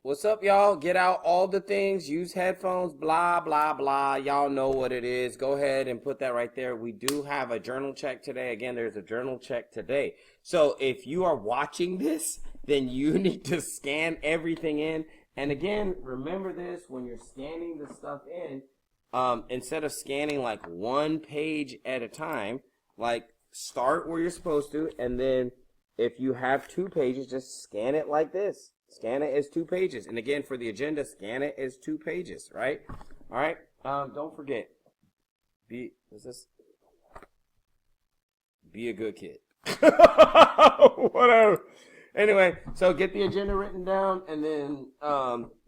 What's up, y'all? Get out all the things, use headphones, blah, blah, blah. Y'all know what it is. Go ahead and put that right there. We do have a journal check today. Again, there's a journal check today. So if you are watching this, then you need to scan everything in. And again, remember this, when you're scanning the stuff in, instead of scanning like one page at a time, like start where you're supposed to, and then if you have 2 pages, just scan it like this. Scan it as 2 pages. And again, for the agenda, scan it as 2 pages, right? All right. Don't forget. Be a good kid. Whatever. Anyway, so get the agenda written down, and then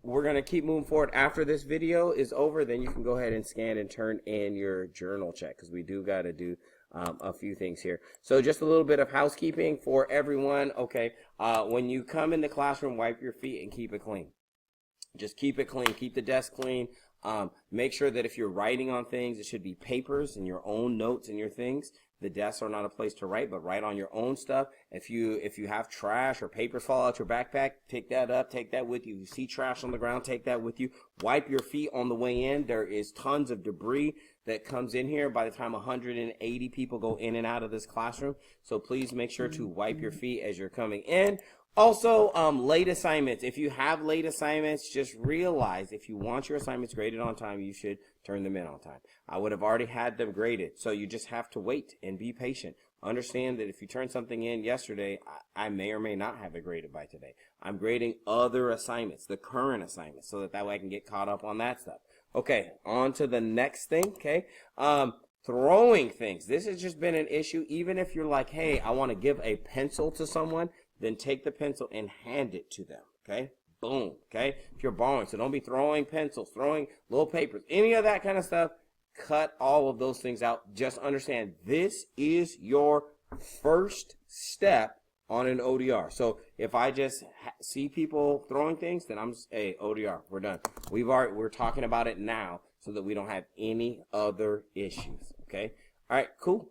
we're going to keep moving forward. After this video is over, then you can go ahead and scan and turn in your journal check, because we do got to do a few things here. So just a little bit of housekeeping for everyone. Okay, when you come in the classroom, wipe your feet and keep it clean. Just keep it clean. Keep the desk clean. Make sure that if you're writing on things, it should be papers and your own notes and your things. The desks are not a place to write, but write on your own stuff. If you have trash or papers fall out your backpack, take that up, take that with you. If you see trash on the ground, take that with you. Wipe your feet on the way in. There is tons of debris that comes in here by the time 180 people go in and out of this classroom. So please make sure to wipe your feet as you're coming in. Also, late assignments. If you have late assignments, just realize if you want your assignments graded on time, you should turn them in on time. I would have already had them graded, so you just have to wait and be patient. Understand that if you turn something in yesterday, I may or may not have it graded by today. I'm grading other assignments, the current assignments, so that way I can get caught up on that stuff. Okay, on to the next thing, okay? Throwing things. This has just been an issue. Even if you're like, hey, I want to give a pencil to someone, then take the pencil and hand it to them, okay? Boom, okay? If you're borrowing, so don't be throwing pencils, throwing little papers, any of that kind of stuff. Cut all of those things out. Just understand this is your first step on an ODR. So if I just see people throwing things, then I'm just, hey, ODR, we're done. We're talking about it now so that we don't have any other issues, okay? All right, cool.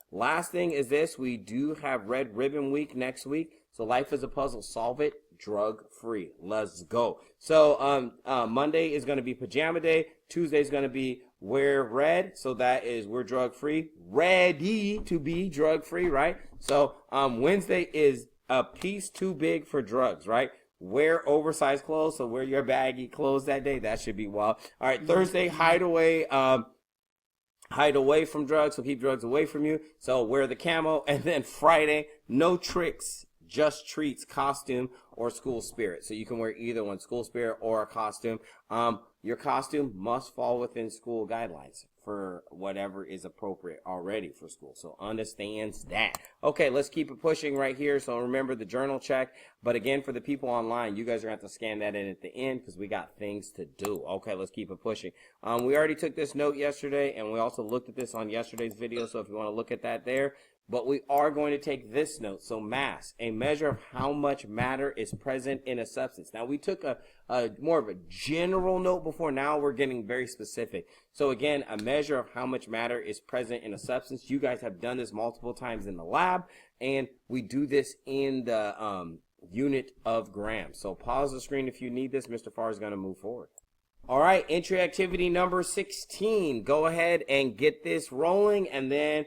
Last thing is this. We do have Red Ribbon Week next week. So life is a puzzle. Solve it drug-free. Let's go. So Monday is going to be Pajama Day. Tuesday is going to be Wear Red. So that is we're drug-free. Ready to be drug-free, right? So Wednesday is a piece too big for drugs, right? Wear oversized clothes. So wear your baggy clothes that day. That should be wild. All right, Thursday, hide away. Hide away from drugs, so keep drugs away from you. So wear the camo. And then Friday, no tricks, just treats, costume, or school spirit. So you can wear either one, school spirit or a costume. Your costume must fall within school guidelines for whatever is appropriate already for school. So understands that. Okay, let's keep it pushing right here. So remember the journal check. But again, for the people online, you guys are going to have to scan that in at the end because we got things to do. Okay, let's keep it pushing. We already took this note yesterday, and we also looked at this on yesterday's video. So if you want to look at that there. But we are going to take this note. So mass, a measure of how much matter is present in a substance. Now we took a more of a general note before. Now we're getting very specific. So again, a measure of how much matter is present in a substance. You guys have done this multiple times in the lab, and we do this in the unit of grams. So pause the screen if you need this. Mr. Farr is going to move forward. All right, entry activity number 16. Go ahead and get this rolling, and then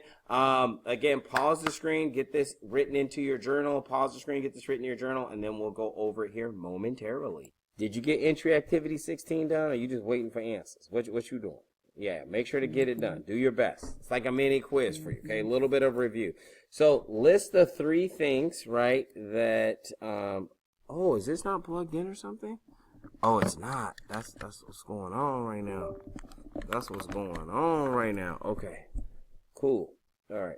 again, pause the screen, get this written into your journal. Pause the screen, get this written in your journal, and then we'll go over it here momentarily. Did you get entry activity 16 done, or are you just waiting for answers? What you doing? Yeah, make sure to get it done. Do your best. It's like a mini quiz for you, okay? A little bit of review. So list the 3 things, right, that, oh, is this not plugged in or something? Oh, it's not. That's what's going on right now. That's what's going on right now. Okay, cool. All right.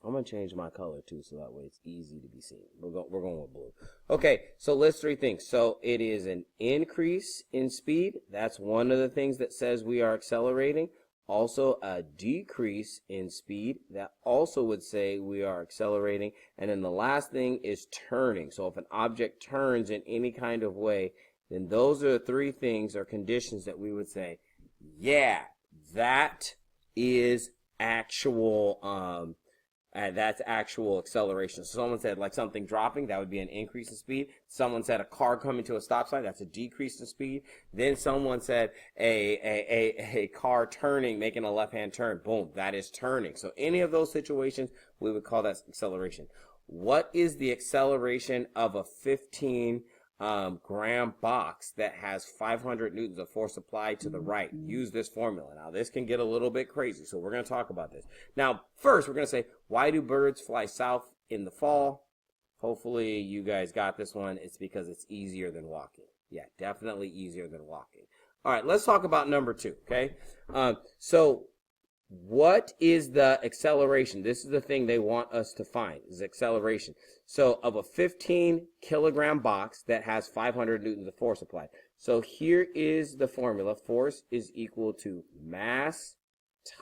I'm going to change my color, too, so that way it's easy to be seen. We're going with blue. Okay, so list 3 things. So it is an increase in speed. That's one of the things that says we are accelerating. Also, a decrease in speed. That also would say we are accelerating. And then the last thing is turning. So if an object turns in any kind of way, then those are the 3 things or conditions that we would say, yeah, that is actual That's actual acceleration. So someone said like something dropping, that would be an increase in speed. Someone said a car coming to a stop sign, that's a decrease in speed. Then someone said a car turning, making a left-hand turn. Boom, that is turning. So any of those situations, we would call that acceleration. What is the acceleration of a 15 gram box that has 500 newtons of force applied to the right? Use this formula. Now, this can get a little bit crazy, so we're going to talk about this. Now, first, we're going to say, why do birds fly south in the fall? Hopefully, you guys got this one. It's because it's easier than walking. Yeah, definitely easier than walking. All right, let's talk about number 2, okay? So what is the acceleration? This is the thing they want us to find, is acceleration. So of a 15 kilogram box that has 500 newtons of force applied. So here is the formula. Force is equal to mass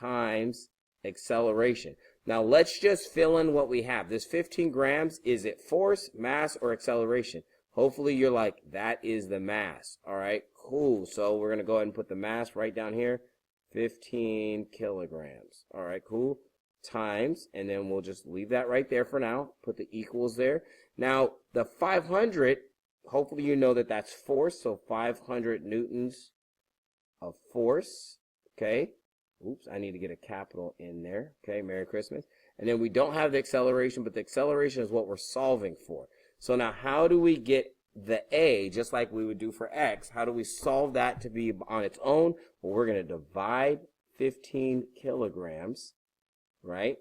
times acceleration. Now let's just fill in what we have. This 15 grams, is it force, mass, or acceleration? Hopefully you're like, that is the mass. All right, cool. So we're going to go ahead and put the mass right down here. 15 kilograms. All right, cool. Times, and then we'll just leave that right there for now. Put the equals there. Now, the 500, hopefully you know that that's force, so 500 newtons of force, okay? Oops, I need to get a capital in there, okay? Merry Christmas. And then we don't have the acceleration, but the acceleration is what we're solving for. So now, how do we get the A, just like we would do for X? How do we solve that to be on its own? Well, we're going to divide 15 kilograms, right?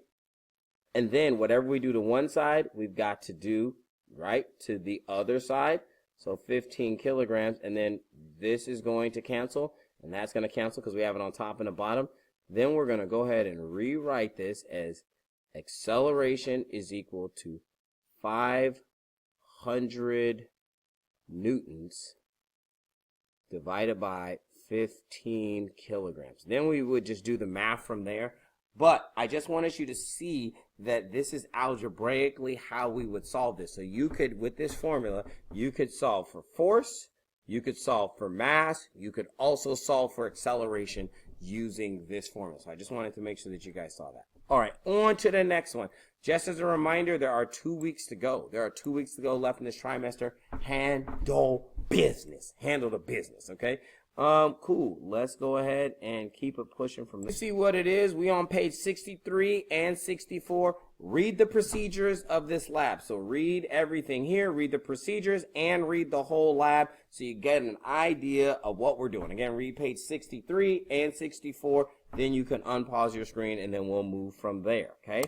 And then whatever we do to one side, we've got to do, right, to the other side. So 15 kilograms, and then this is going to cancel, and that's going to cancel because we have it on top and the bottom. Then we're going to go ahead and rewrite this as acceleration is equal to 500 newtons divided by 15 kilograms. Then we would just do the math from there. But I just wanted you to see that this is algebraically how we would solve this. So you could, with this formula, you could solve for force, you could solve for mass, you could also solve for acceleration using this formula. So I just wanted to make sure that you guys saw that. All right, on to the next one. Just as a reminder, there are 2 weeks to go. There are 2 weeks to go left in this trimester. Handle business. Handle the business, okay? Cool. Let's go ahead and keep it pushing from there. You see what it is? We on page 63 and 64. Read the procedures of this lab. So read everything here, read the procedures, and read the whole lab so you get an idea of what we're doing. Again, read page 63 and 64. Then you can unpause your screen, and then we'll move from there, okay?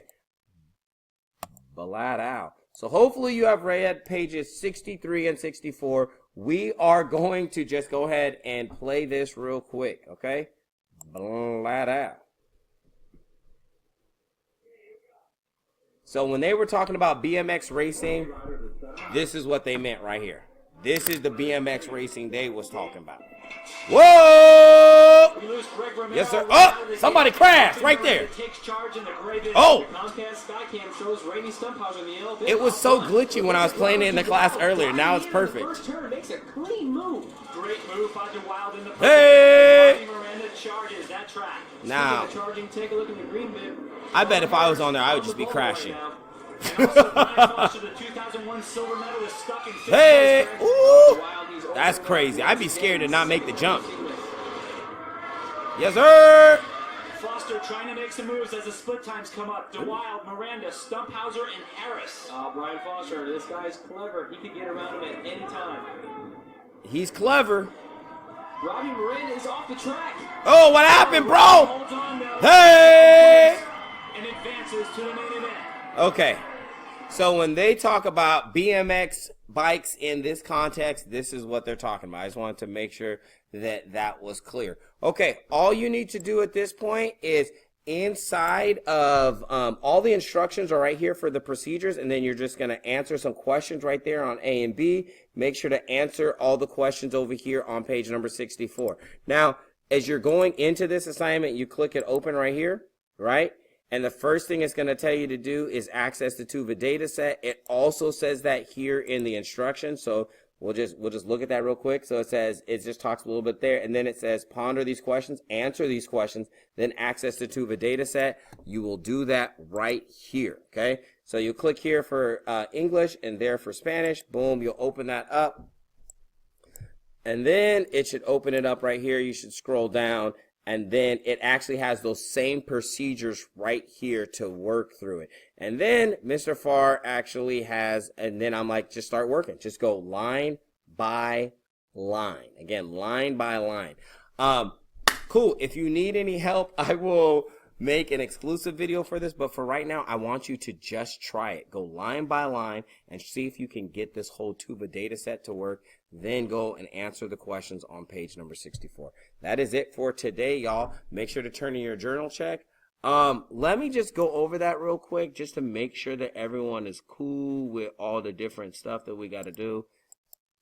Blat out. So hopefully you have read pages 63 and 64. We are going to just go ahead and play this real quick, okay? Blat out. So when they were talking about BMX racing, this is what they meant right here. This is the BMX racing they was talking about. Whoa! Yes, sir. Oh, somebody crashed right there. Oh! It was so glitchy when I was playing it in the class earlier. Now it's perfect. Hey! Now, I bet if I was on there, I would just be crashing. Hey! Ooh! That's crazy. I'd be scared to not make the jump. Yes, sir! Foster trying to make some moves as the split times come up. DeWild, Miranda, Stumphauser, and Harris. Brian Foster, this guy's clever. He could get around him at any time. He's clever. Robbie Miranda is off the track. Oh, what happened, bro? Hey! And advances to the main event. Okay. So when they talk about BMX bikes in this context, this is what they're talking about. I just wanted to make sure that that was clear. Okay, all you need to do at this point is inside of all the instructions are right here for the procedures, and then you're just going to answer some questions right there on A and B. Make sure to answer all the questions over here on page number 64. Now, as you're going into this assignment, you click it open right here, right? And the first thing it's going to tell you to do is access the Tuva data set. It also says that here in the instructions. So we'll just look at that real quick. So it just talks a little bit there, and then it says ponder these questions, answer these questions, then access the Tuva data set. You will do that right here. Okay. So you click here for English and there for Spanish. Boom. You'll open that up. And then it should open it up right here. You should scroll down. And then it actually has those same procedures right here to work through it. And then Mr. Farr actually has, and then I'm like, just start working. Just go line by line. Again, line by line. Cool. If you need any help, I will make an exclusive video for this. But for right now, I want you to just try it. Go line by line and see if you can get this whole Tuva data set to work. Then go and answer the questions on page number 64. That is it for today, y'all. Make sure to turn in your journal check. Let me just go over that real quick just to make sure that everyone is cool with all the different stuff that we got to do.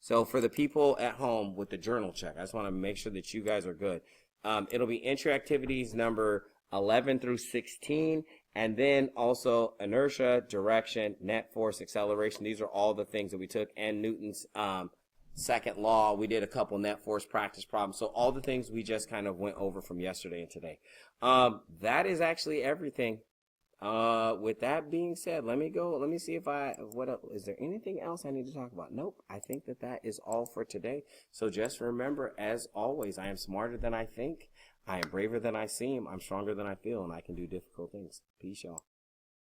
So for the people at home with the journal check, I just want to make sure that you guys are good. It'll be entry activities number 11 through 16, and then also inertia, direction, net force, acceleration. These are all the things that we took, and Newton's second law. We did a couple net force practice problems. So all the things we just kind of went over from yesterday and today. That is actually everything. With that being said, let me see if is there anything else I need to talk about? Nope. I think that is all for today. So just remember, as always, I am smarter than I think. I am braver than I seem. I'm stronger than I feel, and I can do difficult things. Peace, y'all.